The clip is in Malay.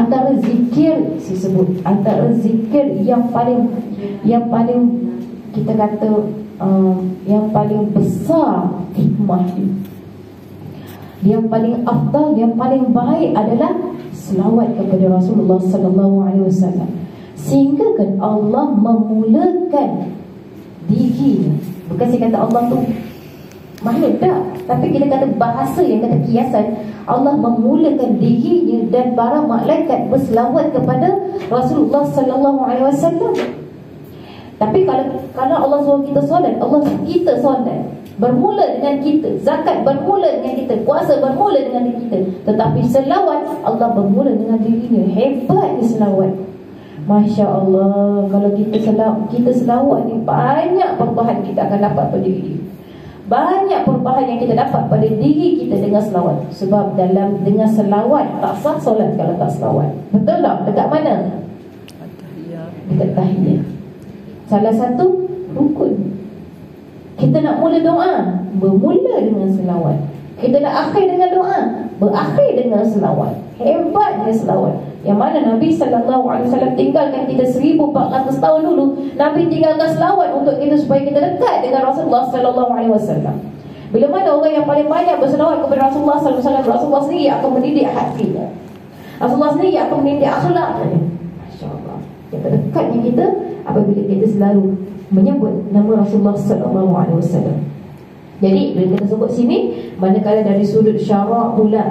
antara zikir disebut antara zikir yang paling kita kata yang paling besar hikmah dia, yang paling afdal, yang paling baik adalah selawat kepada Rasulullah sallallahu alaihi wasallam. Sehingga kan Allah memulakan dirinya. Bukan saya kata Allah tu makhluk tak, tapi kita kata bahasa yang kata kiasan, Allah memulakan dirinya dan para malaikat berselawat kepada Rasulullah sallallahu alaihi wasallam. Tapi kalau Allah suruh kita solat, Allah suruh kita solat, bermula dengan kita, zakat bermula dengan kita, puasa bermula dengan kita. Tetapi selawat Allah bermula dengan dirinya. Hebatnya selawat. Masya Allah. Kalau kita selawat ni, banyak perubahan kita akan dapat pada diri. Banyak perubahan yang kita dapat pada diri kita dengan selawat. Sebab dengan selawat tak sah solat kalau tak selawat. Betul tak? Dekat mana? Dekat tahiyah. Salah satu rukun. Kita nak mula doa, bermula dengan selawat. Kita nak akhir dengan doa, berakhir dengan selawat. Hebatnya selawat. Yang mana Nabi SAW tinggalkan kita 1400 tahun dulu. Nabi tinggalkan selawat untuk kita supaya kita dekat dengan Rasulullah SAW. Bila mana orang yang paling banyak berselawat kepada Rasulullah SAW, Rasulullah sendiri akan mendidik hatinya. Rasulullah sendiri akan mendidik akhlaknya. Masya Allah. Kita dekatnya kita apabila kita selalu menyebut nama Rasulullah SAW. Jadi bila kita sebut sini, manakala dari sudut syarak pula